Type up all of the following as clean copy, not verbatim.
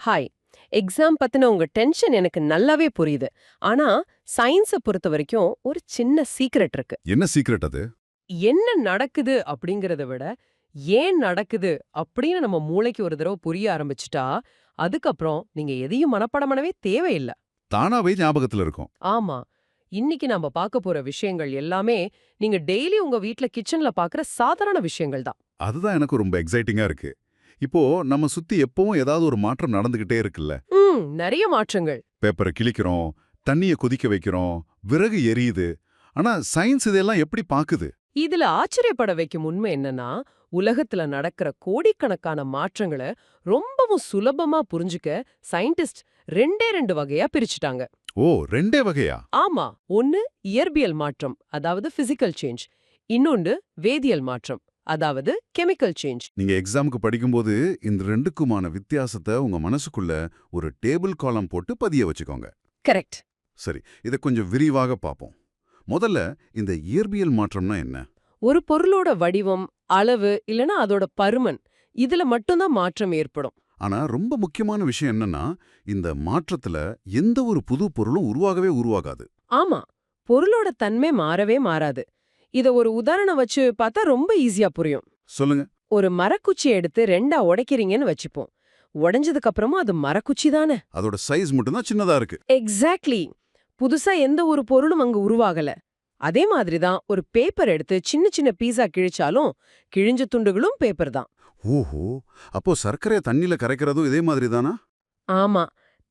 Hi. Exam பத்தின உங்க tension எனக்கு நல்லாவே புரியுது. ஆனா சயின்ஸ பொறுத்த வரைக்கும் ஒரு சின்ன சீக்ரெட் இருக்கு. என்ன சீக்ரெட் அது? என்ன நடக்குது அப்படிங்கறத விட ஏன் நடக்குது அப்படின்னு நம்ம மூளைக்கு ஒரு தடவை புரிய ஆரம்பிச்சுட்டா, அதுக்கப்புறம் நீங்க எதையும் மனப்பாடம் பண்ணவே தேவையில்ல. தானாவே ஞாபகத்துல இருக்கும். ஆமா. இன்னைக்கு நாம பார்க்க போற விஷயங்கள் எல்லாமே நீங்க டெய்லி உங்க வீட்ல கிச்சன்ல பார்க்குற சாதாரண விஷயங்கள் தான். அதுதான் எனக்கு ரொம்ப எக்ஸைட்டிங்கா இருக்கு. இப்போ நம்ம சுத்தி எப்பவும் ஏதாவது ஒரு மாற்றம் நடந்துகிட்டே இருக்குல்ல. நிறைய மாற்றங்கள். பேப்பரை கிழிக்கிறோம், தண்ணிய கொதிக்க வைக்கிறோம், விறகு எரியுது. ஆனா சயின்ஸ் இதெல்லாம் எப்படி பாக்குது? இதுல ஆச்சரியப்பட வைக்கும் உண்மை என்னன்னா, உலகத்துல நடக்கிற கோடிக்கணக்கான மாற்றங்களை ரொம்பவும் சுலபமா புரிஞ்சுக்க சயின்டிஸ்ட் ரெண்டே ரெண்டு வகையா பிரிச்சுட்டாங்க. ஓ, ரெண்டே வகையா? ஆமா. ஒன்னு இயற்பியல் மாற்றம், அதாவது பிசிக்கல் சேஞ்ச். இன்னொன்னு வேதியியல் மாற்றம், அதாவது கெமிக்கல் சேஞ்ச். நீங்க எக்ஸாமுக்கு படிக்கும்போது இந்த ரெண்டுக்குமான வித்தியாசத்தை உங்க மனசுக்குள்ள ஒரு டேபிள் காலம் போட்டு பதிய வச்சுக்கோங்க. கரெக்ட். சரி, இதை கொஞ்சம் விரிவாக பார்ப்போம். முதல்ல இந்த இயற்பியல் மாற்றம்னா என்ன? ஒரு பொருளோட வடிவம், அளவு இல்லனா அதோட பருமன், இதுல மட்டும்தான் மாற்றம் ஏற்படும். ஆனா ரொம்ப முக்கியமான விஷயம் என்னன்னா, இந்த மாற்றத்துல எந்த ஒரு புது பொருளும் உருவாகவே உருவாகாது. ஆமா. பொருளோட தன்மை மாறவே மாறாது. இத ஒரு உதாரணம் வச்சு பார்த்தா ரொம்ப ஈஸியா புரியும். சொல்லுங்க. ஒரு மரக்குச்சியை எடுத்து ரெண்டா உடைக்கிறீங்கன்னு வச்சுப்போம். உடைஞ்சதுக்கு அப்புறமா அது மரக்குச்சி தானே. அதோட சைஸ் மட்டும்தான் சின்னதா இருக்கு. எக்ஸாக்ட்லி. புதுசா எந்த ஒரு பொருளும் அங்க உருவாகல. அதே மாதிரி தான் ஒரு பேப்பர் எடுத்து சின்ன சின்ன பீஸா கிழிச்சாலும் கிழிஞ்ச துண்டுகளும் பேப்பர் தான். ஓஹோ, அப்போ சர்க்கரையை தண்ணியில கரைக்கிறதும் இதே மாதிரி தானா? ஆமா.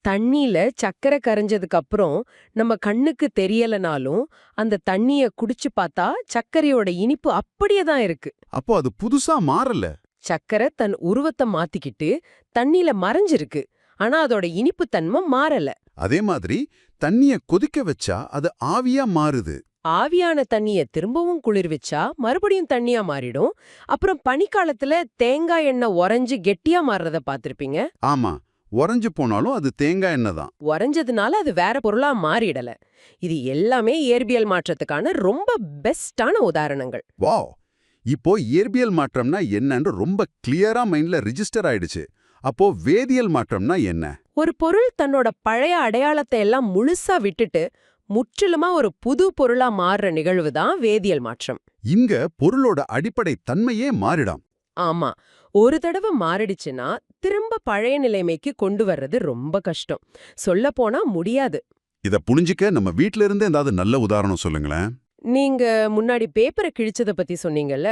தண்ணியில சக்கரை கரைஞ்சதுக்கு அப்புறம் நம்ம கண்ணுக்கு தெரியலனாலும் அந்த தண்ணிய குடிச்சு பார்த்தா சர்க்கரையோட இனிப்பு அப்படியே தான் இருக்கு. அப்போ அது புதுசா மாறல. சக்கரை தன் உருவத்தை மாத்திக்கிட்டு தண்ணியில மறைஞ்சிருக்கு. ஆனா அதோட இனிப்பு தன்மை மாறல. அதே மாதிரி தண்ணிய கொதிக்க வச்சா அது ஆவியா மாறுது. ஆவியான தண்ணிய திரும்பவும் குளிர்விச்சா மறுபடியும் தண்ணியா மாறிடும். அப்புறம் பனிக்காலத்துல தேங்காய் எண்ணெய் உறைஞ்சு கெட்டியா மாறுறத பாத்திருப்பீங்க. ஆமா, உறைஞ்சு போனாலும் அது தேங்காய் எண்ணெய் தான். உறைஞ்சதுனால அது வேற பொருளா மாறிடல. இது எல்லாமே இயற்பியல் மாற்றத்துக்கான ரொம்ப பெஸ்டான உதாரணங்கள். வாவ்! இப்போ இயற்பியல் மாற்றம்னா என்னன்னு ரொம்ப கிளியரா மைண்ட்ல ரிஜிஸ்டர் ஆயிடுச்சு. அப்போ வேதியியல் மாற்றம்னா என்ன? ஒரு பொருள் தன்னோட பழைய அடையாளத்தை எல்லாம் முழுசா விட்டுட்டு முற்றிலுமா ஒரு புது பொருளா மாறுற நிகழ்வு தான் வேதியியல் மாற்றம். இங்க பொருளோட அடிப்படை தன்மையே மாறிடாம். ஆமா. ஒரு தடவை மாறிடுச்சுன்னா திரும்ப பழைய நிலைமைக்கு கொண்டு வர்றது ரொம்ப கஷ்டம். சொல்லப்போனா முடியாது. இத புரிஞ்சிக்க நம்ம வீட்ல இருந்தே ஏதாவது நல்ல உதாரணம் சொல்லுங்களேன். நீங்க முன்னாடி பேப்பரை கிழிச்சத பத்தி சொன்னீங்கல்ல.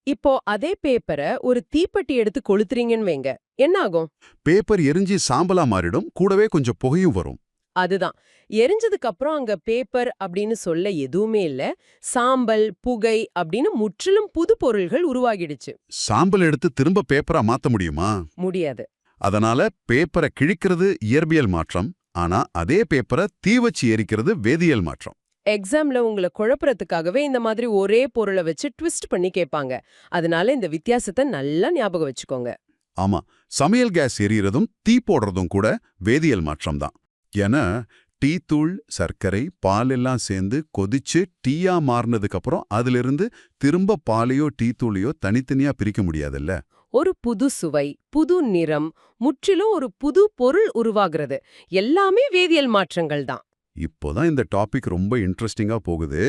இப்போ அதே பேப்பரை ஒரு தீப்பெட்டி எடுத்து கொளுத்துறீங்கன்னு வைங்க, என்ன ஆகும்? பேப்பர் எரிஞ்சு சாம்பலா மாறிடும், கூடவே கொஞ்சம் புகையும் வரும். அதுதான். எரிஞ்சதுக்கு அப்புறம் அங்க பேப்பர் அப்படின்னு சொல்ல எதுவுமே இல்ல. சாம்பல், புகை அப்படின்னு முற்றிலும் புது பொருள்கள் உருவாகிடுச்சு. சாம்பல் எடுத்து திரும்ப பேப்பரா மாத்த முடியுமா? முடியாது. அதனால பேப்பரை கிழிக்கிறது இயற்பியல் மாற்றம். ஆனா அதே பேப்பரை தீ வச்சு எரிக்கிறது வேதியியல் மாற்றம். எக்ஸாம்ல உங்களை குழப்பறதுக்காகவே இந்த மாதிரி ஒரே பொருளை வச்சு ட்விஸ்ட் பண்ணி கேட்பாங்க. அதனால இந்த வித்தியாசத்தை நல்லா ஞாபகம் வச்சுக்கோங்க. ஆமா, சமையல் கேஸ் எரியறதும் தீ போடுறதும் கூட வேதியியல் மாற்றம் தான். ஏன்னா டீ தூள், சர்க்கரை, பால் எல்லாம் சேர்ந்து கொதிச்சு டீயா மாறினதுக்கு அப்புறம் அதிலிருந்து திரும்ப பாலையோ டீ தூளையோ தனித்தனியா பிரிக்க முடியாதுல்ல. ஒரு புது சுவை, புது நிறம், முற்றிலும் ஒரு புது பொருள் உருவாகிறது. எல்லாமே வேதியியல் மாற்றங்கள் தான். இப்போதான் இந்த டாபிக் ரொம்ப இன்ட்ரெஸ்டிங்கா போகுது.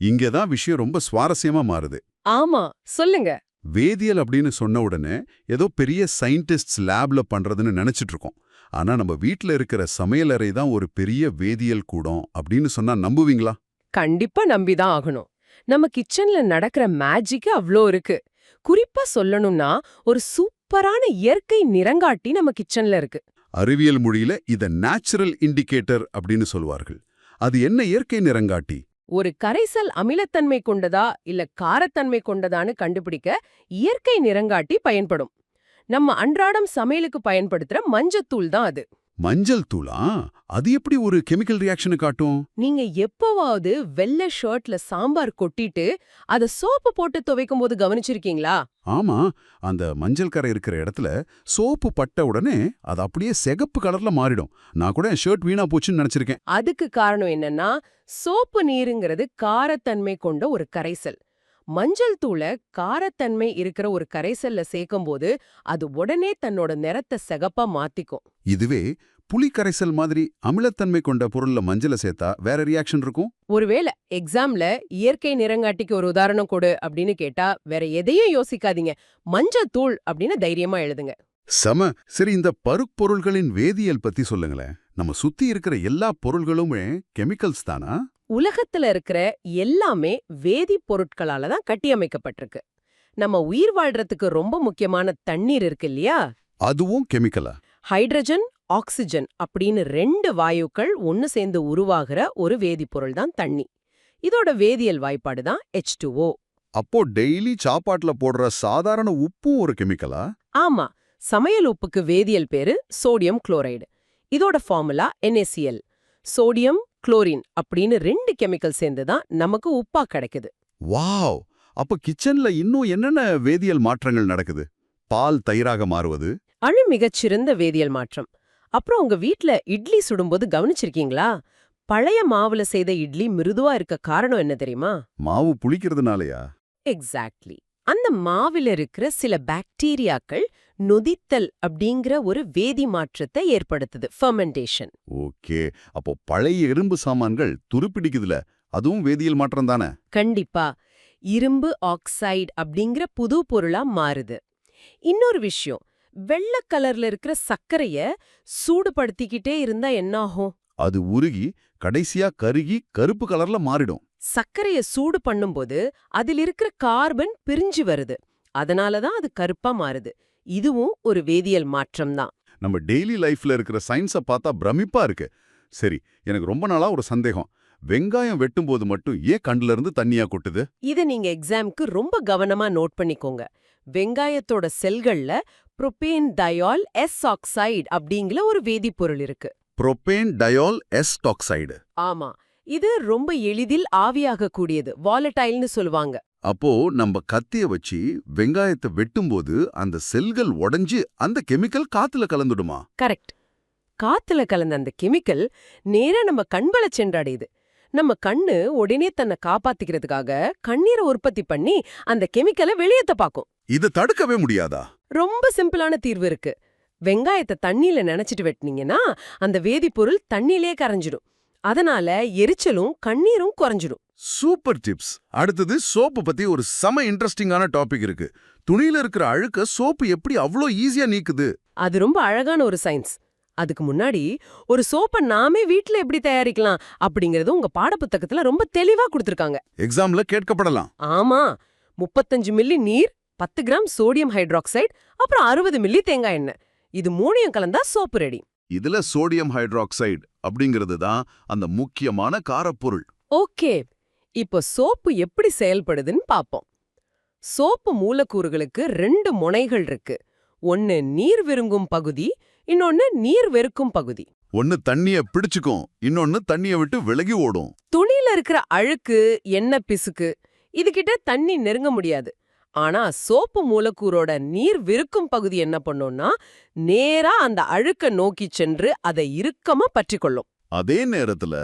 இங்கதான் விஷயம் ரொம்ப சுவாரஸ்யமா மாறுது. ஆமா, சொல்லுங்க. வேதியியல் அப்படின்னு சொன்ன உடனே ஏதோ பெரிய சயின்டிஸ்ட்ஸ் லேப்ல பண்றதுன்னு நினைச்சிட்டு இருக்கோம். ஆனா நம்ம வீட்ல இருக்கிற சமையலறை தான் ஒரு பெரிய வேதியியல் கூடம் அப்படின்னு சொன்னா நம்புவீங்களா? கண்டிப்பா நம்பிதான் ஆகணும். நம்ம கிச்சன்ல நடக்கிற மேஜிக் அவ்ளோ இருக்கு. குறிப்பா சொல்லணும்னா ஒரு சூப்பரான இயற்கை நிறங்காட்டி நம்ம கிச்சன்ல இருக்கு. அறிவியல் மொழியில இத நேச்சுரல் இண்டிகேட்டர் அப்படின்னு சொல்வார்கள். அது என்ன இயற்கை நிறங்காட்டி? ஒரு கரைசல் அமிலத்தன்மை கொண்டதா இல்ல காரத்தன்மை கொண்டதான்னு கண்டுபிடிக்க இயற்கை நிறங்காட்டி பயன்படும். நம்ம அன்றாடம் சமையலுக்கு பயன்படுத்துற மஞ்சத்தூள் தான் அது. மஞ்சள் தூளா? அது எப்படி ஒரு கெமிக்கல் ரியாக்ஷனை காட்டும்? நீங்க எப்பவாவது வெள்ளை ஷர்ட்ல சாம்பார் கொட்டிட்டு அத சோப்பு போட்டு துவைக்கும் போது கவனிச்சிருக்கீங்களா? ஆமா, அந்த மஞ்சள் கரை இருக்கிற இடத்துல சோப்பு பட்ட உடனே அது அப்படியே சிகப்பு கலர்ல மாறிடும். நான் கூட என் ஷர்ட் வீணா போச்சுன்னு நினைச்சிருக்கேன். அதுக்கு காரணம் என்னன்னா, சோப்பு நீருங்கிறது காரத்தன்மை கொண்ட ஒரு கரைசல். மஞ்சள் தூளை காரத்தன்மை இருக்கிற ஒரு கரைசல்ல சேர்க்கும்போது அது உடனே தன்னோட நிறத்தை சிகப்பா மாத்திக்கும். இதுவே புளி கரைசல் மாதிரி அமிலத்தன்மை கொண்ட பொருள்ல மஞ்சளை சேர்த்தா வேற ரியாக்ஷன் இருக்கும். ஒருவேளை எக்ஸாம்ல இயற்கை நிறங்காட்டிக்கு ஒரு உதாரணம் கொடு அப்படின்னு கேட்டா வேற எதையும் யோசிக்காதீங்க, மஞ்சள் தூள் அப்படின்னு தைரியமா எழுதுங்க. சம. சரி, இந்த பருப்பொருள்களின் வேதியியல் பத்தி சொல்லுங்களேன். நம்ம சுத்தி இருக்கிற எல்லா பொருள்களுமே கெமிக்கல்ஸ் தானா? உலகத்துல இருக்கிற எல்லாமே வேதிப் பொருட்களால தான் கட்டியமைக்கப்பட்டிருக்கு. நம்ம உயிர் வாழ்றதுக்கு ரொம்ப முக்கியமான தண்ணீர் இருக்கு இல்லையா, அதுவும் கெமிக்கலா? ஹைட்ரஜன் ஆக்சிஜன் அப்படின்னு 2 வாயுக்கள் ஒன்னு சேர்ந்து உருவாகிற ஒரு வேதிப்பொருள் தான் தண்ணி. இதோட வேதியியல் வாய்ப்பாடு தான் H2O. அப்போ டெய்லி சாப்பாட்டுல போடுற சாதாரண உப்பும் ஒரு கெமிக்கலா? ஆமா, சமையல் உப்புக்கு வேதியியல் பேரு சோடியம் குளோரைடு. இதோட ஃபார்முலா NaCl. சோடியம் குளோரின் அப்படின்னு 2 கெமிக்கல் சேர்ந்து தான் நமக்கு உப்பா கிடைக்குது. வாவ்! அப்ப கிச்சன்ல இன்னும் என்னென்ன வேதியியல் மாற்றங்கள் நடக்குது? பால் தயிராக மாறுவது மிகச்சிறந்த வேதியியல் மாற்றம். அப்புறம் உங்க வீட்ல இட்லி சுடும்போது கவனிச்சிருக்கீங்களா? பழைய மாவுல செய்த இட்லி மிருதுவா இருக்க காரணம் என்ன தெரியுமா? மாவு புளிக்கிறதுனாலயா? எக்ஸாக்ட்லி. அந்த மாவில இருக்கிற சில பாக்டீரியாக்கள் நொதித்தல் அப்படிங்கிற ஒரு வேதி மாற்றத்தை ஏற்படுத்துது, ஃபெர்மெண்டேஷன். ஓகே. அப்போ பழைய இரும்பு சாமான்கள் துருப்பிடிக்குதுல, அதுவும் வேதியியல் மாற்றம் தானே? கண்டிப்பா. இரும்பு ஆக்சைடு அப்படிங்கிற புது பொருளா மாறுது. இன்னொரு விஷயம், வெள்ளை கலர்ல இருக்கிற சர்க்கரைய சூடுபடுத்திக்கிட்டே இருந்தா என்னாகும்? அது உருகி கடைசியா கருகி கருப்பு கலர்ல மாறிடும். சர்க்கரைய சூடு பண்ணும்போது அதில் இருக்கிற கார்பன் பிரிஞ்சு வருது. அதனாலதான் அது கருப்பா மாறுது. இதுவும் ஒரு வேதியியல் மாற்றம் தான். நம்ம டெய்லி லைஃப்ல இருக்கிற சயின்ஸை பார்த்தா பிரமிப்பா இருக்கு. சரி, எனக்கு ரொம்ப நாளா ஒரு சந்தேகம். வெங்காயம் வெட்டும்போது மட்டும் ஏன் கண்ணுல இருந்து தண்ணியா கொட்டுது? இத நீங்க எக்ஸாம்க்கு ரொம்ப கவனமா நோட் பண்ணிக்கோங்க. வெங்காயத்தோட செல்கள்ல புரோபேன் டயால் எஸ் ஆக்சைடு அப்படிங்கிற ஒரு வேதிப்பொருள் இருக்கு. Propane diol S oxide. ஆமா, இது ரொம்ப எளிதில் ஆவியாகக்கூடியது, வாலடைல்னு சொல்லுவாங்க. அப்போ நம்ம கத்திய வச்சு வெங்காயத்தை வெட்டும்போது அந்த செல்கள் உடைஞ்சு அந்த கெமிக்கல் காத்துல கலந்துடுமா? கரெக்ட். காத்துல கலந்த அந்த கெமிக்கல் நேரா நம்ம கண்பல சென்றடையுது. நம்ம கண்ணு உடனே தன்னை காப்பாத்திக்கிறதுக்காக கண்ணீரை உற்பத்தி பண்ணி அந்த கெமிக்கலை வெளியேத்த பாக்கும். இதை தடுக்கவே முடியாதா? ரொம்ப சிம்பிளான தீர்வு இருக்கு. வெங்காயத்தை தண்ணியில நனைச்சிட்டு வெட்டினீங்கன்னா அந்த வேதிப்பொருள் தண்ணியிலே கரைஞ்சிடும். அதனால எரிச்சலும் கண்ணீரும் குறைஞ்சிடும். Super tips. அடுத்தது சோப்பு பத்தி ஒரு செம இன்ட்ரெஸ்டிங்கான டாபிக் இருக்கு. துணியில இருக்கிற அழுக்க சோப்பு எப்படி அவ்ளோ ஈஸியா நீக்குது? அது ரொம்ப அழகான ஒரு சயின்ஸ். அதுக்கு முன்னாடி ஒரு சோப்பை நாமே வீட்ல எப்படி தயாரிக்கலாம் அப்படிங்கறது உங்க பாடப்புத்தகத்துல ரொம்ப தெளிவா கொடுத்திருக்காங்க. எக்ஸாம்ல கேட்கப்படலாம். ஆமா, 35 மில்லி நீர், 10 கிராம் சோடியம் ஹைட்ராக்சைடு, அப்புறம் 60 மில்லி தேங்காய் எண்ணெய். இது மூணையும் கலந்தா சோப்பு ரெடி. இதுல சோடியம் ஹைட்ராக்சைடு அப்படிங்கிறது தான் அந்த முக்கியமான காரப்பொருள். ஓகே, இப்போ சோப்பு எப்படி செயல்படுதுன்னு பாப்போம். சோப்பு மூலக்கூறுகளுக்கு 2 முனைகள் இருக்கு. ஒன்னு நீர் விரும்பும் பகுதி, இன்னொன்னு நீர் வெறுக்கும் பகுதி. ஒன்னு தண்ணிய பிடிச்சுக்கும், இன்னொன்னு தண்ணிய விட்டு விலகி ஓடும். துணியில இருக்கிற அழுக்கு, எண்ணெய் பிசுக்கு இதுகிட்ட தண்ணி நெருங்க முடியாது. ஆனா சோப்பு மூலக்கூறோட நீர் விருக்கும் பகுதி என்ன பண்ணும்னா நேரா அந்த அழுக்க நோக்கி சென்று அதை இறுக்கமா பற்றிக்கொள்ளும். அதே நேரத்துல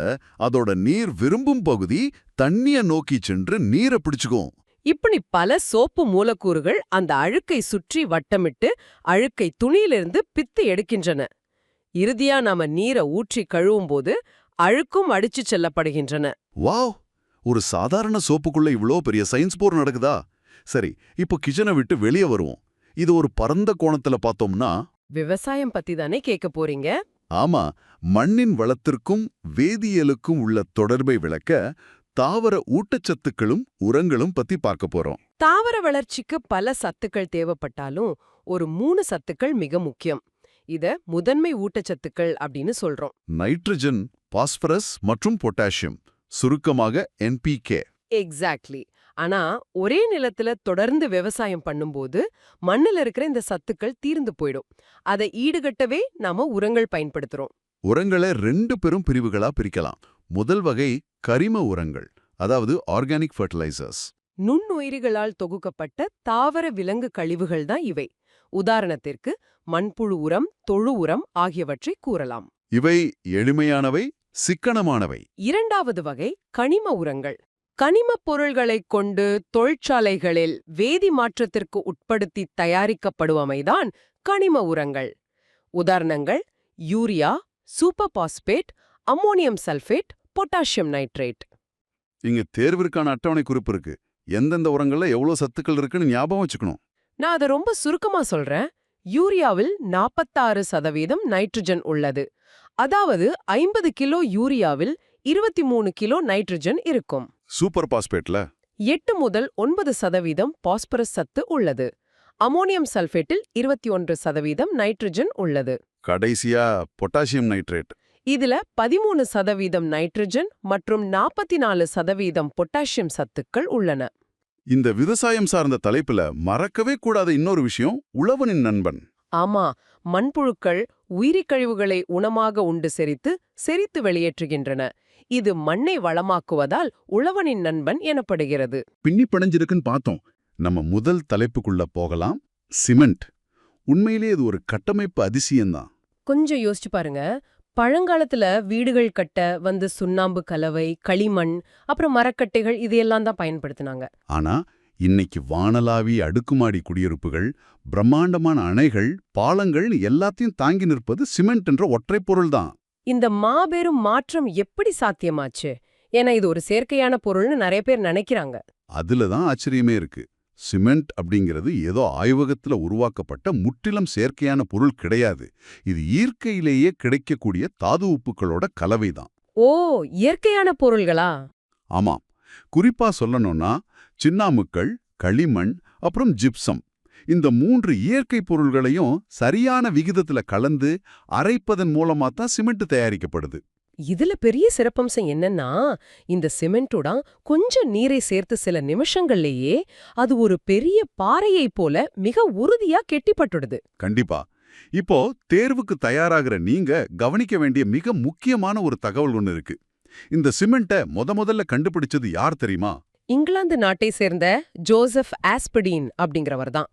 அதோட நீர் விரும்பும் பகுதி தண்ணிய நோக்கி சென்று நீரை பிடிச்சுக்கும். இப்படி பல சோப்பு மூலக்கூறுகள் அந்த அழுக்கை சுற்றி வட்டமிட்டு அழுக்கை துணியிலிருந்து பித்து எடுக்கின்றன. இறுதியா நாம நீரை ஊற்றி கழுவும் போது அழுக்கும் அடிச்சு செல்லப்படுகின்றன. வாவ்! ஒரு சாதாரண சோப்புக்குள்ள இவ்ளோ பெரிய சயின்ஸ் போர் நடக்குதா? சரி, இப்போ கிச்சனை விட்டு வெளியே வருவோம். இது ஒரு பரந்த கோணத்துல பார்த்தோம்னா விவசாயம் பத்தி தானே கேட்க போறீங்க? ஆமா, மண்ணின் வளத்திற்கும் வேதியியலுக்கும் உள்ள தொடர்பை விளக்க தாவர ஊட்டச்சத்துக்களும் உரங்களும் பத்தி பார்க்க போறோம். தாவர வளர்ச்சிக்கு பல சத்துக்கள் தேவைப்பட்டாலும் ஒரு 3 சத்துக்கள் மிக முக்கியம். இத முதன்மை ஊட்டச்சத்துக்கள் அப்படின்னு சொல்றோம். நைட்ரஜன், பாஸ்பரஸ் மற்றும் பொட்டாசியம், சுருக்கமாக NPK. எக்ஸாக்ட்லி. ஆனா ஒரே நிலத்துல தொடர்ந்து விவசாயம் பண்ணும்போது மண்ணுல இருக்கிற இந்த சத்துக்கள் தீர்ந்து போயிடும். அதை ஈடுகட்டவே நாம உரங்கள் பயன்படுத்துறோம். உரங்களை 2 பெரும் பிரிவுகளா பிரிக்கலாம். முதல் வகை கரிம உரங்கள், அதாவது ஆர்கானிக் ஃபர்டிலைசர்ஸ். நுண்ணுயிரிகளால் தொகுக்கப்பட்ட தாவர விலங்கு கழிவுகள் தான் இவை. உதாரணத்திற்கு மண்புழு உரம், தொழு உரம் ஆகியவற்றை கூறலாம். இவை எளிமையானவை, சிக்கனமானவை. இரண்டாவது வகை கனிம உரங்கள். கனிமப் பொருள்களைக் கொண்டு தொழிற்சாலைகளில் வேதி மாற்றத்திற்கு உட்படுத்தி தயாரிக்கப்படுவமைதான் கனிம உரங்கள். உதாரணங்கள்: urea, super phosphate, ammonium sulphate, potassium nitrate. இங்க தேர்விற்கான அட்டவணை குறிப்பு இருக்கு. எந்தெந்த உரங்கள்ல எவ்வளவு சத்துக்கள் இருக்குன்னு ஞாபகம் வச்சுக்கணும். நான் அதை ரொம்ப சுருக்கமா சொல்றேன். யூரியாவில் 46% நைட்ரஜன் உள்ளது. அதாவது 50 கிலோ யூரியாவில் 23 கிலோ நைட்ரஜன் இருக்கும். சூப்பர் பாஸ்பேட்ல 8 முதல் 9% பாஸ்பரஸ் சத்து உள்ளது. அமோனியம் சல்பேட்டில் 21% நைட்ரஜன் உள்ளது. கடைசியா பொட்டாசியம் நைட்ரேட். இதுல 13% நைட்ரஜன் மற்றும் 44% பொட்டாசியம் சத்துக்கள் உள்ளன. இந்த விவசாயம் சார்ந்த தலைப்புல மறக்கவே கூடாத இன்னொரு விஷயம் உழவனின் நண்பன். ஆமா, மண்புழுக்கள் உயிரிக் கழிவுகளை உணமாக உண்டு செரித்து வெளியேற்றுகின்றன. இது மண்ணை வளமாக்குவதால் உழவனின் நண்பன் எனப்படுகிறது. பின்னி பிணைஞ்சிருக்குன்னு பார்த்தோம். நம்ம முதல் தலைப்புக்குள்ள போகலாம். சிமெண்ட். உண்மையிலே இது ஒரு கட்டமைப்பு அதிசயம்தான். கொஞ்சம் யோசிச்சு பாருங்க. பழங்காலத்துல வீடுகள் கட்ட சுண்ணாம்பு கலவை, களிமண், அப்புறம் மரக்கட்டைகள் இதையெல்லாம் தான் பயன்படுத்தினாங்க. ஆனா இன்னைக்கு வானளாவிய அடுக்குமாடி குடியிருப்புகள், பிரம்மாண்டமான அணைகள், பாலங்கள் எல்லாத்தையும் தாங்கி நிற்பது சிமெண்ட் என்ற ஒற்றை பொருள்தான். இந்த மாபெரும் மாற்றம் எப்படி சாத்தியமாச்சு? ஏன்னா இது ஒரு செயற்கையான பொருள்னு நிறைய பேர் நினைக்கிறாங்க. அதுலதான் ஆச்சரியமே இருக்கு. சிமெண்ட் அப்படிங்கிறது ஏதோ ஆய்வகத்துல உருவாக்கப்பட்ட முற்றிலும் செயற்கையான பொருள் கிடையாது. இது இயற்கையிலேயே கிடைக்கக்கூடிய தாது உப்புக்களோட கலவைதான். ஓ, இயற்கையான பொருள்களா? ஆமாம். குறிப்பா சொல்லணும்னா சின்னாமுக்கள், களிமண், அப்புறம் ஜிப்சம். இந்த 3 இயற்கை பொருள்களையும் சரியான விகிதத்துல கலந்து அரைப்பதன் மூலமா தான் சிமெண்ட் தயாரிக்கப்படுது. இதுல பெரிய சிறப்பம்சம் என்னன்னா, இந்த சிமெண்டோட கொஞ்சம் நீரை சேர்த்து சில நிமிஷங்கள்லயே அது ஒரு பெரிய பாறையைப் போல மிக உறுதியா கெட்டிப்பட்டுடுது. கண்டிப்பா. இப்போ தேர்வுக்கு தயாராகிற நீங்க கவனிக்க வேண்டிய மிக முக்கியமான ஒரு தகவல் ஒண்ணு இருக்கு. இந்த சிமெண்ட்டை முதல்ல கண்டுபிடிச்சது யார் தெரியுமா? இங்கிலாந்து நாட்டை சேர்ந்த ஜோசப் ஆஸ்படீன் அப்படிங்கிறவர் தான்.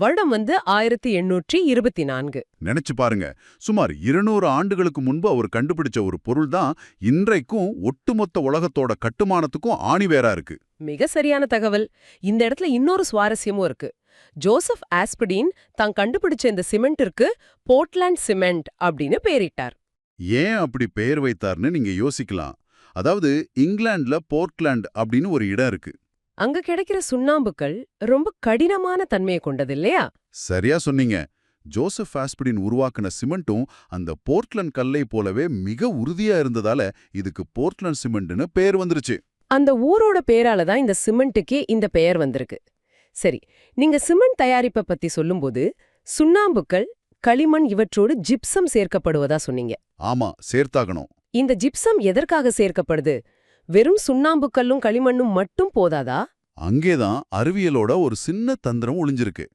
வருடம் 1824. நினைச்சு பாருங்க. சுமார் 200 ஆண்டுகளுக்கு முன்பு அவர் கண்டுபிடிச்ச ஒரு பொருள் தான் இன்றைக்கும் ஒட்டுமொத்த உலகத்தோட கட்டுமானத்துக்கும் ஆணிவேரா இருக்கு. மிக சரியான தகவல். இந்த இடத்துல இன்னொரு சுவாரஸ்யமும் இருக்கு. ஜோசப் ஆஸ்படீன் தான் கண்டுபிடிச்ச இந்த சிமெண்டிற்கு போர்ட்லாண்ட் சிமெண்ட் அப்படின்னு பேரிட்டார். ஏன் அப்படி பெயர் வைத்தார்னு நீங்க யோசிக்கலாம். அதாவது இங்கிலாந்துல போர்ட்லாண்ட் அப்படின்னு ஒரு இடம் இருக்கு. அங்க கிடைக்கிற சுண்ணாம்புக்கள் ரொம்ப கடினமான தன்மையை கொண்டது இல்லையா? சரியா சொன்னீங்க. ஜோசப் ஆஸ்படின் உருவாக்குன சிமெண்ட்டும் அந்த போர்ட்லண்ட் கல்லை போலவே மிக உறுதியா இருந்ததால இதுக்கு போர்ட்லண்ட் சிமெண்ட்னு பேர் வந்துருச்சு. அந்த ஊரோட பேரால தான் இந்த சிமெண்ட்டுக்கே இந்த பெயர் வந்திருக்கு. சரி, நீங்க சிமெண்ட் தயாரிப்பை பத்தி சொல்லும்போது சுண்ணாம்புக்கள், களிமண் இவற்றோடு ஜிப்சம் சேர்க்கப்படுவதா சொன்னீங்க. ஆமா, சேர்த்தாகணும். இந்த ஜிப்சம் எதற்காக சேர்க்கப்படுது? வெறும் சுண்ணாம்புக்கல்லும் களிமண்ணும் மட்டும் போதாதா? அங்கேதான் அறிவியலோட ஒரு சின்ன தந்திரம் ஒளிஞ்சிருக்கு.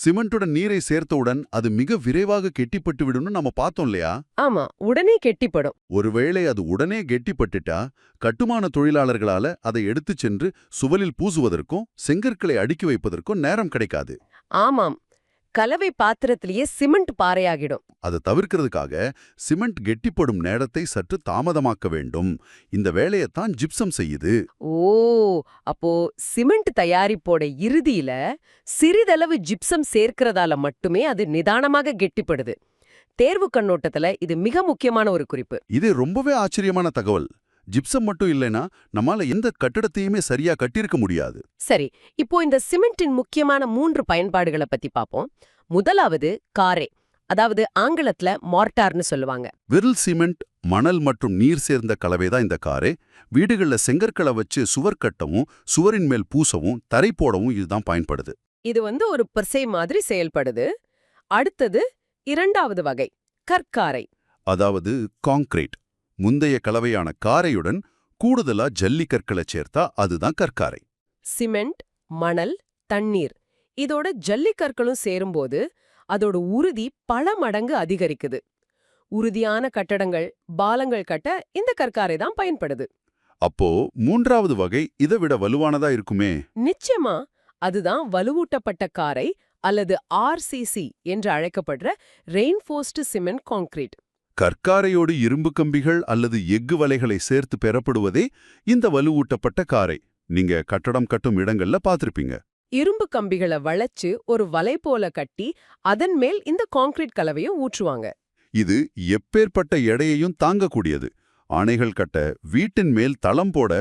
சிமெண்டோட நீரை சேர்த்தவுடன் அது மிக விரைவாக கெட்டிப்பட்டு விடும்னு நம்ம பார்த்தோம் இல்லையா? ஆமா, உடனே கெட்டிப்படும். ஒருவேளை அது உடனே கெட்டிப்பட்டுட்டா கட்டுமான தொழிலாளர்களால அதை எடுத்துச் சென்று சுவலில் பூசுவதற்கும் செங்கற்களை அடுக்கி வைப்பதற்கும் நேரம் கிடைக்காது. ஆமாம், கலவை பாத்திரத்திலேயே சிமெண்ட் பாறையாகிடும். அதை தவிர்க்கிறதுக்காக சிமெண்ட் கெட்டிப்படும் நேரத்தை சற்று தாமதமாக்க வேண்டும். இந்த வேலையைத்தான் ஜிப்சம் செய்யுது. ஓ, அப்போ சிமெண்ட் தயாரிப்போட இறுதியில சிறிதளவு ஜிப்சம் சேர்க்கிறதால மட்டுமே அது நிதானமாக கெட்டிப்படுது. தேர்வு கண்ணோட்டத்துல இது மிக முக்கியமான ஒரு குறிப்பு. இது ரொம்பவே ஆச்சரியமான தகவல். ஜிப்சம் மட்டும் இல்லைன்னா நம்மால எந்த கட்டிடத்தையுமே சரியா கட்டியிருக்க முடியாது. சரி, இப்போ இந்த சிமெண்டின் முக்கியமான 3 பயன்பாடுகளை பத்தி பாப்போம். முதலாவது காரை, அதாவது ஆங்கிலத்துல மார்ட்டார்னு சொல்லுவாங்க. விரல் சிமெண்ட், மணல் மற்றும் நீர் சேர்ந்த கலவைதான் இந்த காரை. வீடுகள்ல செங்கற்களை வச்சு சுவர் கட்டவும், சுவரின் மேல் பூசவும், தரை போடவும் இதுதான் பயன்படுது. இது ஒரு பர்சை மாதிரி செயல்படுது. அடுத்தது 2வது வகை, கற்காரை, அதாவது கான்கிரீட். முந்தைய கலவையான காரையுடன் கூடுதலா ஜல்லிக்கற்களை சேர்த்தா அதுதான் கற்காரை. சிமெண்ட், மணல், தண்ணீர் இதோட ஜல்லிக்கற்களும் சேரும்போது அதோட உறுதி பல மடங்கு அதிகரிக்குது. உறுதியான கட்டடங்கள், பாலங்கள் கட்ட இந்த கற்காரை தான் பயன்படுது. அப்போ 3வது வகை இதை விட வலுவானதா இருக்குமே? நிச்சயமா, அதுதான் வலுவூட்டப்பட்ட காரை அல்லது RCC என்று அழைக்கப்படுற ரெயின்ஃபோர்ஸ்டு சிமெண்ட் கான்கிரீட். கற்காரையோடு இரும்பு கம்பிகள் அல்லது எஃகு வலைகளை சேர்த்து பெறப்படுவதே இந்த வலுவூட்டப்பட்ட காரை. நீங்க கட்டடம் கட்டும் இடங்கள்ல பார்த்திருப்பீங்க. இரும்பு கம்பிகளை வளைச்சு ஒரு வலை போல கட்டி அதன் மேல் இந்த கான்கிரீட் கலவையை ஊற்றுவாங்க. இது எப்பேற்பட்ட எடையையும் தாங்கக்கூடியது. அணைகள் கட்ட, வீட்டின் மேல் தளம் போட,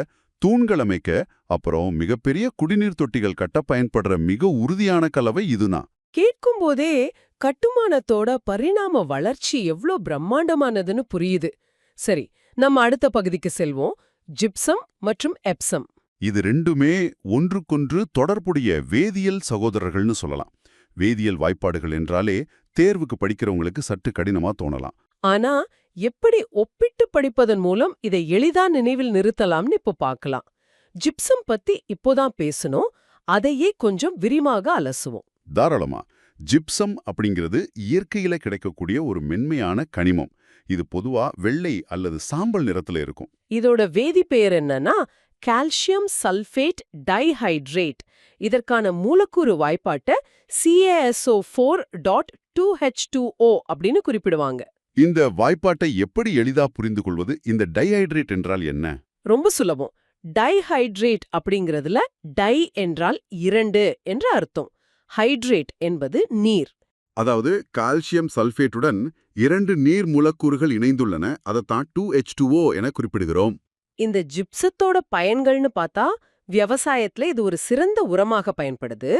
தூண்கள் அமைக்க, அப்புறம் மிகப்பெரிய குடிநீர் தொட்டிகள் கட்ட பயன்படுற மிக உறுதியான கலவை இதுதான். கேட்கும் போதே கட்டுமானத்தோட பரிணாம வளர்ச்சி எவ்ளோ பிரம்மாண்டமானதுன்னு புரியுது. சரி, நம்ம அடுத்த பகுதிக்கு செல்வோம். ஜிப்சம் மற்றும் எப்சம். இது ரெண்டுமே ஒன்றுக்கொன்று தொடர்புடைய வேதியியல் சகோதரர்கள்னு சொல்லலாம். வேதியியல் வாய்ப்பாடுகள் என்றாலே தேர்வுக்கு படிக்கிறவங்களுக்கு சற்று கடினமா தோணலாம். ஆனா எப்படி ஒப்பிட்டு படிப்பதன் மூலம் இதை எளிதா நினைவில் நிறுத்தலாம்னு இப்போ பார்க்கலாம். ஜிப்சம் பத்தி இப்போதான் பேசணும், அதையே கொஞ்சம் விரிவாக அலசுவோம். தாராளமா. ஜிப்சம் அப்படிங்கிறது இயற்கையில கிடைக்கக்கூடிய ஒரு மென்மையான கனிமம். இது பொதுவா வெள்ளை அல்லது சாம்பல் நிறத்துல இருக்கும். இதோட வேதிப்பெயர் என்னன்னா கால்சியம் சல்ஃபேட் டைஹைட்ரேட். இதற்கான மூலக்கூறு வாய்ப்பாட்ட CaSO4.2H2O அப்படின்னு குறிப்பிடுவாங்க. இந்த வாய்ப்பாட்டை எப்படி எளிதா புரிந்து கொள்வது? இந்த டைஹைட்ரேட் என்றால் என்ன? ரொம்ப சுலபம். டைஹைட்ரேட் அப்படிங்கிறதுல டை என்றால் 2 என்று அர்த்தம். ஹைட்ரேட் என்பது நீர். அதாவது கால்சியம் சல்ஃபேட்டுடன் 2 நீர் மூலக்கூறுகள் இணைந்துள்ளன. அதைத்தான் 2H2O என குறிப்பிடுகிறோம். இந்த ஜிப்சத்தோட பயன்கள்னு பார்த்தா விவசாயத்துல இது ஒரு சிறந்த உரமாக பயன்படுது,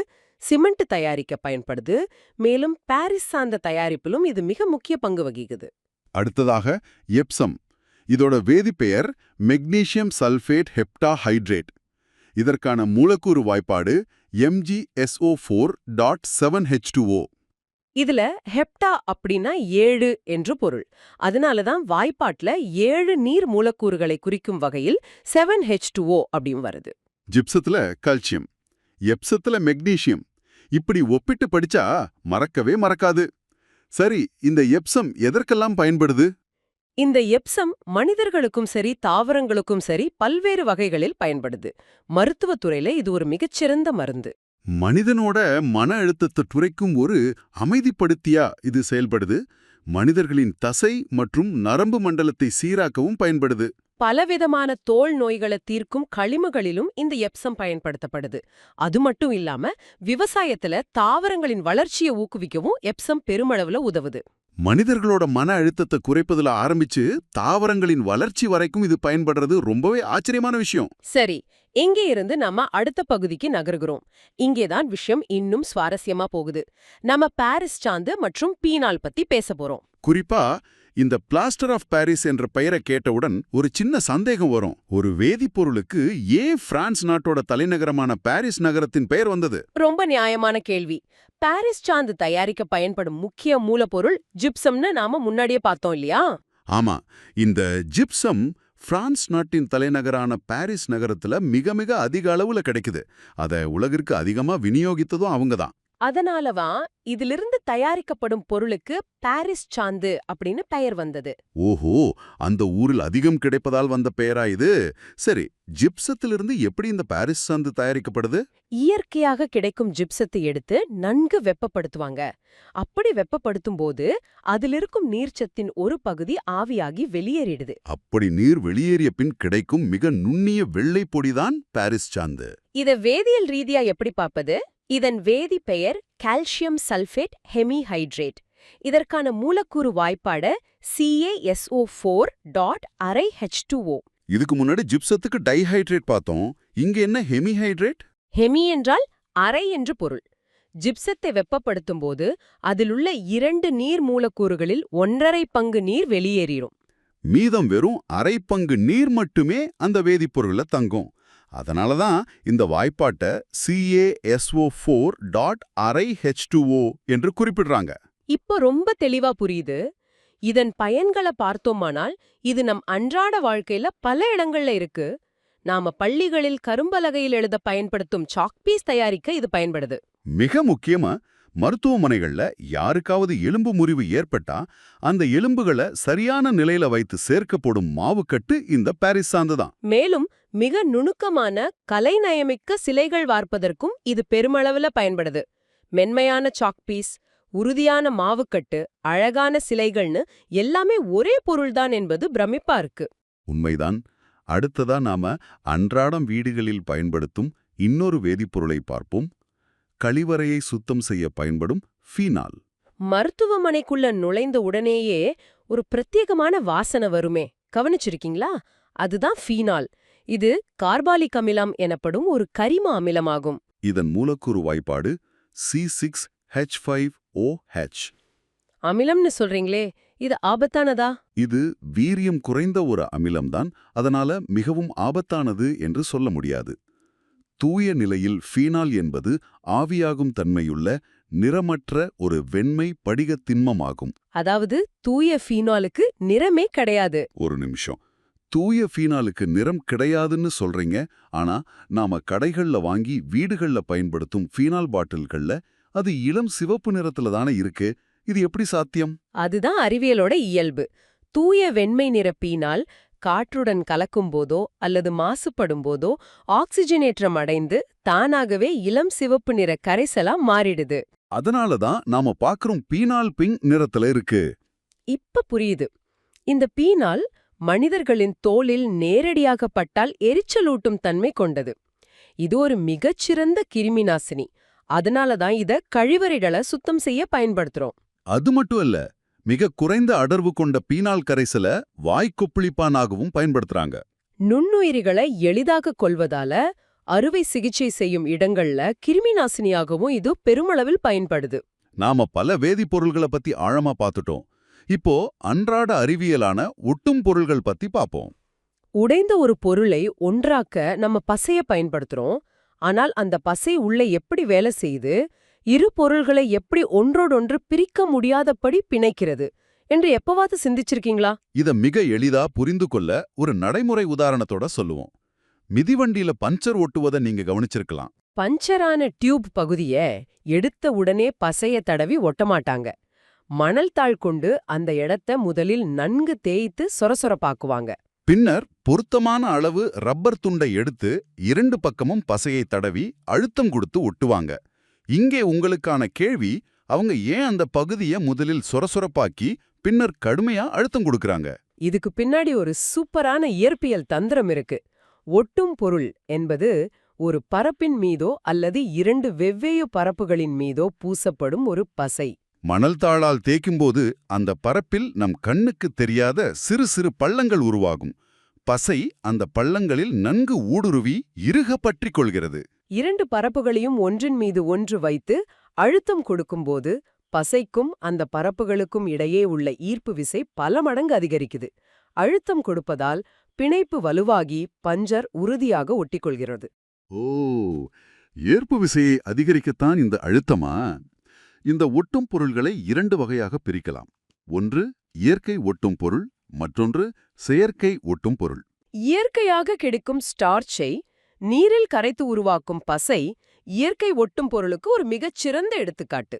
சிமெண்ட் தயாரிக்க பயன்படுது, மேலும் பாரிஸ் சார்ந்த தயாரிப்பிலும் இது மிக முக்கிய பங்கு வகிக்குது. அடுத்ததாக எப்சம். இதோட வேதிப்பெயர் மெக்னீசியம் சல்ஃபேட் ஹெப்டாஹைட்ரேட். இதற்கான மூலக்கூறு வாய்ப்பாடு MgSO4.7H2O. இதுல ஹெப்டா அப்படின்னா 7 என்று பொருள். அதனாலதான் வாய்ப்பாட்டுல 7 நீர் மூலக்கூறுகளை குறிக்கும் வகையில் 7H2O அப்படின்னு வருது. ஜிப்சத்துல கால்சியம், எப்சத்துல மெக்னீசியம். இப்படி ஒப்பிட்டு படிச்சா மறக்கவே மறக்காது. சரி, இந்த எப்சம் எதற்கெல்லாம் பயன்படுது? இந்த எப்சம் மனிதர்களுக்கும் சரி தாவரங்களுக்கும் சரி பல்வேறு வகைகளில் பயன்படுது. மருத்துவத்துறையில இது ஒரு மிகச்சிறந்த மருந்து. மனிதனோட மன அழுத்தத்தை துரைக்கும் ஒரு அமைதிப்படுத்தியா இது செயல்படுது. மனிதர்களின் தசை மற்றும் நரம்பு மண்டலத்தை சீராக்கவும் பயன்படுது. பலவிதமான தோல் நோய்களை தீர்க்கும் களிமகளிலும் இந்த எப்சம் பயன்படுத்தப்படுது. அது மட்டும் இல்லாம விவசாயத்துல தாவரங்களின் வளர்ச்சியை ஊக்குவிக்கவும் எப்சம் பெருமளவுல உதவுது. மனிதர்களோட மன அழுத்தத்தை குறைப்பதுல ஆரம்பிச்சு தாவரங்களின் வளர்ச்சி வரைக்கும் இது பயன்படுறது ரொம்பவே ஆச்சரியமான விஷயம். சரி, இங்கே இருந்து நம்ம அடுத்த பகுதிக்கு நகர்கிறோம். இங்கேதான் விஷயம் இன்னும் சுவாரஸ்யமா போகுது. நம்ம பாரிஸ் சாந்து மற்றும் பீனால் பத்தி பேச போறோம். குறிப்பா இந்த பிளாஸ்டர் ஆஃப் பாரிஸ் என்ற பெயரை கேட்டவுடன் ஒரு சின்ன சந்தேகம் வரும். ஒரு வேதிப்பொருளுக்கு ஏன் பிரான்ஸ் நாட்டோட தலைநகரமான பாரிஸ் நகரத்தின் பெயர் வந்தது? ரொம்ப நியாயமான கேள்வி. பாரிஸ் சாந்து தயாரிக்க பயன்படும் முக்கிய மூலப்பொருள் ஜிப்சம்னு நாம முன்னாடியே பார்த்தோம் இல்லையா? ஆமா, இந்த ஜிப்சம் பிரான்ஸ் நாட்டின் தலைநகரான பாரிஸ் நகரத்துல மிக மிக அதிக அளவுல கிடைக்குது. அத உலகிற்கு அதிகமா விநியோகித்ததும் அவங்கதான். அதனாலதான் இதிலிருந்து தயாரிக்கப்படும் பொருளுக்கு பாரிஸ் சாந்து அப்படின்னு பெயர் வந்தது. ஓஹோ, அந்த ஊரில் அதிகம் கிடைப்பதால் வந்த பெயரா இது? சரி, ஜிப்சத்திலிருந்து எப்படி இந்த பாரிஸ் சாந்து தயாரிக்கப்படுது? இயற்கையாக கிடைக்கும் ஜிப்சத்தை எடுத்து நன்கு வெப்பப்படுத்துவாங்க. அப்படி வெப்பப்படுத்தும் போது அதிலிருக்கும் நீர்ச்சத்தின் ஒரு பகுதி ஆவியாகி வெளியேறிடுது. அப்படி நீர் வெளியேறிய பின் கிடைக்கும் மிக நுண்ணிய வெள்ளை பொடிதான் பாரிஸ் சாந்து. இத வேதியியல் ரீதியா எப்படி பார்ப்பது? இதன் வேதி பெயர் கால்சியம் சல்ஃபேட் ஹெமிஹைட்ரேட். இதற்கான மூலக்கூறு வாய்ப்பாட CaSO4.2H2O. இதுக்கு முன்னாடி ஜிப்சத்துக்கு டைஹைட்ரேட் பார்த்தோம். இங்க என்ன ஹெமிஹைட்ரேட்? ஹெமி என்றால் அரை என்று பொருள். ஜிப்சத்தை வெப்பப்படுத்தும் போது அதிலுள்ள 2 நீர் மூலக்கூறுகளில் 1/2 பங்கு நீர் வெளியேறிடும். மீதம் வெறும் அரை பங்கு நீர் மட்டுமே அந்த வேதிப்பொருள்ல தங்கும். அதனாலதான் இந்த வாய்ப்பாட்ட CaSO4.2H2O என்று குறிப்பிடுறாங்க. இப்போ ரொம்ப தெளிவா புரியுது. இதன் பயன்களை பார்த்தோமானால் இது நம் அன்றாட வாழ்க்கையில பல இடங்கள்ல இருக்கு. நாம பள்ளிகளில் கரும்பலகையில் எழுத பயன்படுத்தும் சாக்பீஸ் தயாரிக்க இது பயன்படுது. மிக முக்கியமா மருத்துவமனைகள்ல யாருக்காவது எலும்பு முறிவு ஏற்பட்டா அந்த எலும்புகளை சரியான நிலையில வைத்து சேர்க்கப்படும் மாவுக்கட்டு இந்த பாரிஸ் சாந்துதான். மேலும் மிக நுணுக்கமான கலைநயமிக்க சிலைகள் வார்ப்பதற்கும் இது பெருமளவுல பயன்படுது. மென்மையான சாக்பீஸ், உறுதியான மாவுக்கட்டு, அழகான சிலைகள்னு எல்லாமே ஒரே பொருள்தான் என்பது பிரமிப்பா இருக்கு. உண்மைதான். அடுத்ததா நாம அன்றாடம் வீடுகளில் பயன்படுத்தும் இன்னொரு வேதிப்பொருளை பார்ப்போம். கழிவறையை சுத்தம் செய்ய பயன்படும் ஃபீனால். மருத்துவமனைக்குள்ள நுழைந்த உடனேயே ஒரு பிரத்யேகமான வாசனை வருமே, கவனிச்சிருக்கீங்களா? அதுதான் ஃபீனால். இது கார்பாலிக் அமிலம் எனப்படும் ஒரு கரிம அமிலமாகும். இதன் மூலக்கூறு வாய்ப்பாடு C6H5OH. அமிலம்னு சொல்றீங்களே, இது ஆபத்தானதா? இது வீரியம் குறைந்த ஒரு அமிலம்தான், அதனால மிகவும் ஆபத்தானது என்று சொல்ல முடியாது. தூய நிலையில் ஃபீனால் என்பது ஆவியாகும் தன்மையுள்ள நிறமற்ற ஒரு வெண்மை படிகத் திண்மமாகும். அதாவது தூய ஃபீனாலுக்கு நிறமே கிடையாது. ஒரு நிமிஷம். தூய ஃபீனாலுக்கு நிறம் கிடையாதுன்னு சொல்றீங்க, ஆனா நாம கடைகள்ல வாங்கி வீடுகள்ல பயன்படுத்தும் ஃபீனால் பாட்டில்கள்ல அது இளம் சிவப்பு நிறத்துல தானே இருக்கு. இது எப்படி சாத்தியம்? அதுதான் அறிவியலோட இயல்பு. தூய வெண்மை நிற பீனால் காற்றுடன் கலக்கும் போதோ அல்லது மாசுபடும் போதோ ஆக்சிஜனேற்றம் அடைந்து தானாகவே இளம் சிவப்பு நிற கரைசலா மாறிடுது. அதனால தான் நாம பார்க்கறோம் பீனால் பிங்க் நிறத்துல இருக்கு. இப்ப புரியுது. இந்த பீனால் மனிதர்களின் தோலில் நேரடியாக பட்டால் எரிச்சலூட்டும் தன்மை கொண்டது. இது ஒரு மிகச்சிறந்த கிருமிநாசினி. அதனால தான் இத கழிவறைகளை சுத்தம் செய்ய பயன்படுத்துறோம். அது மட்டும் இல்ல, மிக குறைந்த அடர்வு கொண்ட பீனால் கரைசல வாய்க்கொப்பளிப்பானாகவும் பயன்படுத்துறாங்க. நுண்ணுயிரிகளை எளிதாக கொல்வதால அறுவை சிகிச்சை செய்யும் இடங்கள்ல கிருமிநாசினியாகவும் இது பெருமளவில் பயன்படுது. நாம பல வேதிப்பொருள்களை பத்தி ஆழமா பார்த்துட்டோம். இப்போ அன்றாட அறிவியலான ஒட்டும் பொருள்கள் பத்தி பாப்போம். உடைந்த ஒரு பொருளை ஒன்றாக்க நம்ம பசைய பயன்படுத்துறோம். ஆனால் அந்த பசை உள்ள எப்படி வேலை செய்யுது, இரு பொருள்களை எப்படி ஒன்றோடொன்று பிரிக்க முடியாதபடி பிணைக்கிறது என்று எப்பவாவது சிந்திச்சிருக்கீங்களா? இத மிக எளிதா புரிந்து கொள்ள ஒரு நடைமுறை உதாரணத்தோட சொல்லுவோம். மிதிவண்டியில பஞ்சர் ஒட்டுவதை நீங்க கவனிச்சிருக்கலாம். பஞ்சரான டியூப் பகுதிய எடுத்த உடனே பசைய தடவி ஒட்டமாட்டாங்க. மணல் தாள் கொண்டு அந்த இடத்த முதலில் நன்கு தேய்த்து சொரசொரப்பாக்குவாங்க. பின்னர் பொருத்தமான அளவு ரப்பர் துண்டை எடுத்து இரண்டு பக்கமும் பசையை தடவி அழுத்தம் கொடுத்து ஒட்டுவாங்க. இங்கே உங்களுக்கான கேள்வி, அவங்க ஏன் அந்த பகுதியை முதலில் சொரசொரப்பாக்கி பின்னர் கடுமையா அழுத்தம் கொடுக்கறாங்க? இதுக்கு பின்னாடி ஒரு சூப்பரான இயற்பியல் தந்திரம் இருக்கு. ஒட்டும் பொருள் என்பது ஒரு பரப்பின் மீதோ அல்லது இரண்டு வெவ்வேறு பரப்புகளின் மீதோ பூசப்படும் ஒரு பசை. மணல் தாளால் தேய்க்கும்போது அந்த பரப்பில் நம் கண்ணுக்கு தெரியாத சிறு சிறு பள்ளங்கள் உருவாகும். பசை அந்த பள்ளங்களில் நன்கு ஊடுருவி இறுக பற்றிக் கொள்கிறது. இரண்டு பரப்புகளையும் ஒன்றின் மீது ஒன்று வைத்து அழுத்தம் கொடுக்கும்போது பசைக்கும் அந்த பரப்புகளுக்கும் இடையே உள்ள ஈர்ப்பு விசை பல மடங்கு அதிகரிக்குது. அழுத்தம் கொடுப்பதால் பிணைப்பு வலுவாகி பஞ்சர் உறுதியாக ஒட்டிக்கொள்கிறது. ஓ, ஈர்ப்பு விசையை அதிகரிக்கத்தான் இந்த அழுத்தமா? இந்த ஒட்டும் பொருள்களை இரண்டு வகையாக பிரிக்கலாம். ஒன்று இயற்கை ஒட்டும் பொருள், மற்றொன்று செயற்கை ஒட்டும் பொருள். இயற்கையாக கிடைக்கும் ஸ்டார்ச்சை நீரில் கரைத்து உருவாக்கும் பசை இயற்கை ஒட்டும் பொருளுக்கு ஒரு மிகச்சிறந்த எடுத்துக்காட்டு.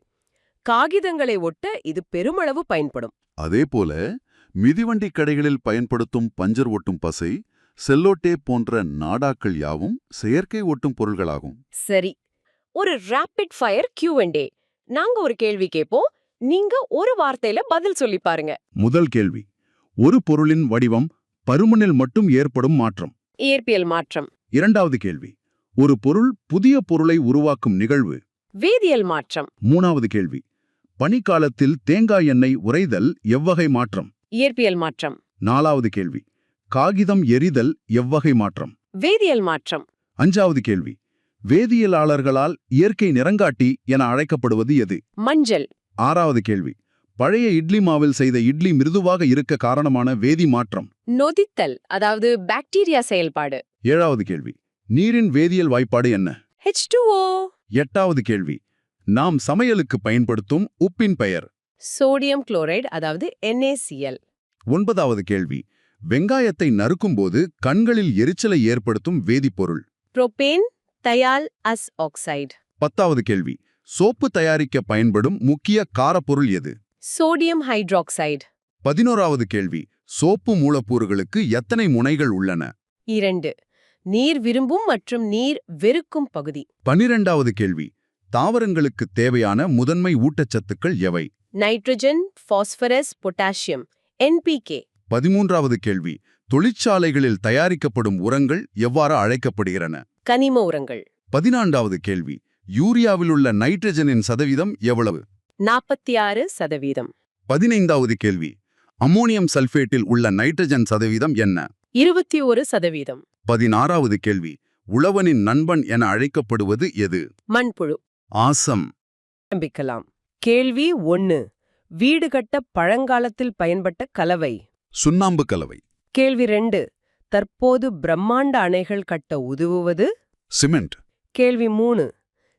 காகிதங்களை ஒட்ட இது பெருமளவு பயன்படும். அதேபோல மிதிவண்டி கடைகளில் பயன்படுத்தும் பஞ்சர் ஒட்டும் பசை, செல்லோடேப் போன்ற நாடாக்கள் யாவும் செயற்கை ஒட்டும் பொருள்களாகும். சரி, ஒரு ராபிட் ஃபயர் Q&A. நாங்க ஒரு கேள்வி கேட்போம், நீங்க ஒரு வார்த்தையில பதில் சொல்லி பாருங்க. முதல் கேள்வி, ஒரு பொருளின் வடிவம் பருமனில் மட்டும் ஏற்படும் மாற்றம். இயற்பியல் மாற்றம். இரண்டாவது கேள்வி, ஒரு பொருள் புதிய பொருளை உருவாக்கும் நிகழ்வு. வேதியியல் மாற்றம். மூணாவது கேள்வி, பனிக்காலத்தில் தேங்காய் எண்ணெய் உறைதல் எவ்வகை மாற்றம். இயற்பியல் மாற்றம். நாலாவது கேள்வி, காகிதம் எரிதல் எவ்வகை மாற்றம். வேதியியல் மாற்றம். அஞ்சாவது கேள்வி, வேதியியலாளர்களால் இயற்கை நிறங்காட்டி என அழைக்கப்படுவது எது. மஞ்சள். ஆறாவது கேள்வி, பழைய இட்லி மாவில் செய்த இட்லி மிருதுவாக இருக்க காரணமான வேதி மாற்றம். நொதித்தல், அதாவது பாக்டீரியா செயல்பாடு. ஏழாவது கேள்வி, நீரின் வேதியியல் வாய்ப்பாடு என்ன. H2O. எட்டாவது கேள்வி, நாம் சமையலுக்கு பயன்படுத்தும் உப்பின் பெயர். சோடியம் குளோரைடு, அதாவது NaCl. ஒன்பதாவது கேள்வி, வெங்காயத்தை நறுக்கும்போது கண்களில் எரிச்சலை ஏற்படுத்தும் வேதிப்பொருள். Propanethial S oxide. பத்தாவது கேள்வி, சோப்பு தயாரிக்க பயன்படும் முக்கிய காரப்பொருள் எது. Sodium hydroxide. 11வது கேள்வி, சோப்பு மூலக்கூறுகளுக்கு எத்தனை முனைகள் உள்ளன. 2. நீர் விரும்பும் மற்றும் நீர் வெறுக்கும் பகுதி. 12வது கேள்வி, தாவரங்களுக்கு தேவையான முதன்மை ஊட்டச்சத்துக்கள் எவை? Nitrogen, phosphorus, potassium, NPK. 13வது கேள்வி, தொழிற்சாலைகளில் தயாரிக்கப்படும் உரங்கள் எவ்வாறு அழைக்கப்படுகிறன? கனிம உரங்கள். 14வது கேள்வி, யூரியாவில் உள்ள நைட்ரஜனின் சதவீதம் எவ்வளவு? 46%. 15வது கேள்வி, அம்மோனியம் சல்பேட்டில் உள்ள நைட்ரஜன் சதவீதம் என்ன? 21%. 16வது கேள்வி, உழவனின் நண்பன் என அழைக்கப்படுவது எது? மண்புழு. ஆசம். ஆரம்பிக்கலாம். கேள்வி 1. வீடு கட்ட பழங்காலத்தில் பயன்பட்ட கலவை. சுண்ணாம்பு கலவை. கேள்வி 2. தற்போது பிரம்மாண்ட அணைகள் கட்ட உதவுவது. சிமெண்ட். கேள்வி 3.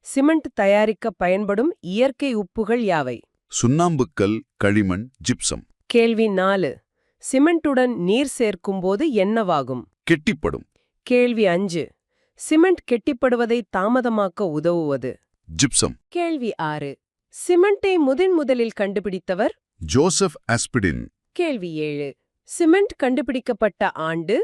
சிமெண்ட் தயாரிக்க பயன்படும் இயற்கை உப்புகள் யாவை? சுண்ணாம்புக்கல், களிமண், ஜிப்சம். கேள்வி 4. சிமெண்ட்டுடன் நீர் சேர்க்கும்போது என்னவாகும்? கெட்டிப்படும். கேள்வி 5. சிமெண்ட் கெட்டிப்படுவதை தாமதமாக்க உதவுவது. ஜிப்சம். கேள்வி 6. சிமெண்டை முதலில் கண்டுபிடித்தவர்? ஜோசப் ஆஸ்பிடின். கேள்வி 7. சிமெண்ட் கண்டுபிடிக்கப்பட்ட ஆண்டு?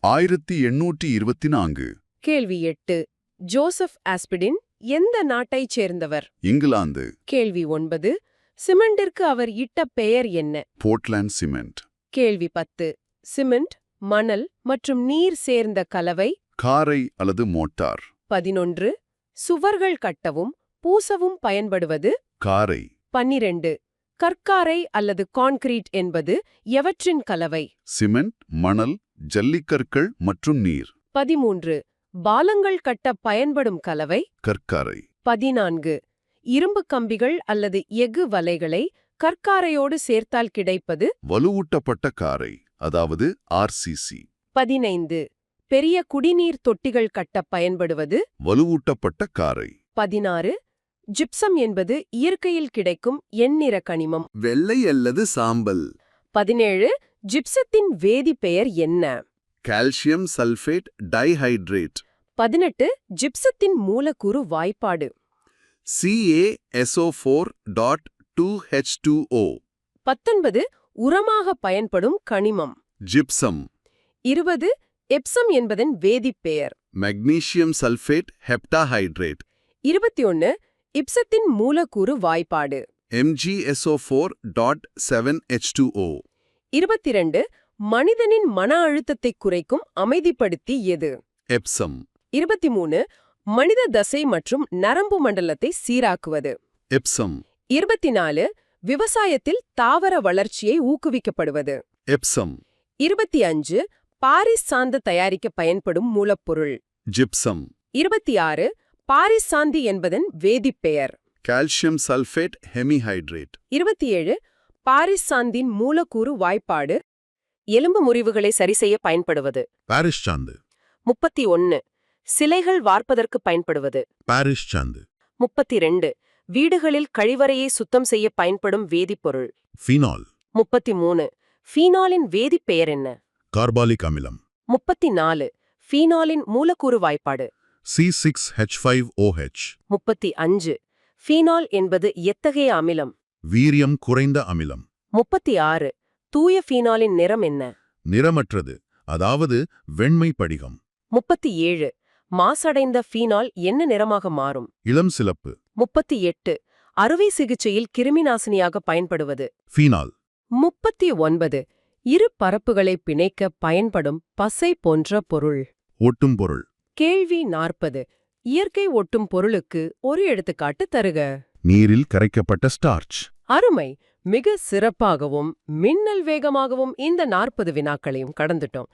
1824. கேள்வி 8. ஜோசப் ஆஸ்பிடின் எந்த நாட்டைச் சேர்ந்தவர்? இங்கிலாந்து. கேள்வி 9. சிமெண்டிற்கு அவர் இட்ட பெயர் என்ன? Portland cement. கேள்வி 10. சிமெண்ட், மணல் மற்றும் நீர் சேர்ந்த கலவை? காரை அல்லது மோட்டார். 11. சுவர்கள் கட்டவும் பூசவும் பயன்படுவது? காரை. 12. கற்காரை அல்லது கான்கிரீட் என்பது எவற்றின் கலவை? சிமெண்ட், மணல், ஜல்லிக்கற்கள் மற்றும் நீர். 13. பாலங்கள் கட்ட பயன்படும் கலவை? கற்காரை. 14. இரும்பு கம்பிகள் அல்லது எஃகு வலைகளை கற்காரையோடு சேர்த்தால் கிடைப்பது? வலுவூட்டப்பட்ட காரை, அதாவது RCC. 15. பெரிய குடிநீர் தொட்டிகள் கட்ட பயன்படுவது? வலுவூட்டப்பட்ட காரை. 16. ஜிப்சம் என்பது இயற்கையில் கிடைக்கும் எண்ணிற கனிமம். வெள்ளை அல்லது சாம்பல். 17. ஜிப்சத்தின் வேதிப்பெயர் என்ன? Calcium sulphate dihydrate. 18. ஜிப்சத்தின் மூலக்கூறு வாய்ப்பாடு? CaSO4.2H2O. 19. உரமாக பயன்படும் கனிமம்? ஜிப்சம். 20. எப்சம் என்பதன் வேதிப்பெயர்? Magnesium sulphate heptahydrate. 21. இப்சத்தின் மூலக்கூறு வாய்ப்பாடு? MgSO4.7H2O. 22. மனிதனின் மன அழுத்தத்தை குறைக்கும் அமைதிப்படுத்தி எது? எப்சம். 23. மனித தசை மற்றும் நரம்பு மண்டலத்தை சீராக்குவது? எப்சம். 24. விவசாயத்தில் தாவர வளர்ச்சியை ஊக்குவிக்கப்படுவது? எப்சம். 25. பாரிஸ் சாந்து தயாரிக்க பயன்படும் மூலப்பொருள்? ஜிப்சம். 26. பாரிஸ் சாந்தி என்பதன் வேதிப்பெயர்? Calcium sulphate hemihydrate. 27. பாரிஸ் சாந்தின் மூலக்கூறு வாய்ப்பாடு? எலும்பு முறிவுகளை சரிசெய்ய பயன்படுவது? பாரிஸ் சாந்து. 31. சிலைகள் வார்ப்பதற்கு பயன்படுவது? பாரிஸ் சாந்து. 32. வீடுகளில் கழிவறையை சுத்தம் செய்ய பயன்படும் வேதிப்பொருள்? ஃபீனால். 33. ஃபீனாலின் வேதிப்பெயர் என்ன? கார்பாலிக் அமிலம். 34. ஃபீனாலின் மூலக்கூறு வாய்ப்பாடு? C6H5OH. 35. ஃபீனால் என்பது எத்தகைய அமிலம்? வீரியம் குறைந்த அமிலம். 36. தூய ஃபீனாலின் நிறம் என்ன? நிறமற்றது, அதாவது வெண்மை படிகம். 37. மாசடைந்த ஃபீனால் என்ன நிறமாக மாறும்? இளம் சிவப்பு. 38. அறுவை சிகிச்சையில் கிருமிநாசினியாக பயன்படுவது? ஃபீனால். 39. இரு பரப்புகளை பிணைக்க பயன்படும் பசை போன்ற பொருள்? ஒட்டும் பொருள். கேள்வி 40. இயற்கை ஒட்டும் பொருளுக்கு ஒரு எடுத்துக்காட்டு தருக. நீரில் கரைக்கப்பட்ட ஸ்டார்ச். அருமை. மிக சிறப்பாகவும் மின்னல் வேகமாகவும் இந்த 40 வினாக்களையும் கடந்துட்டோம்.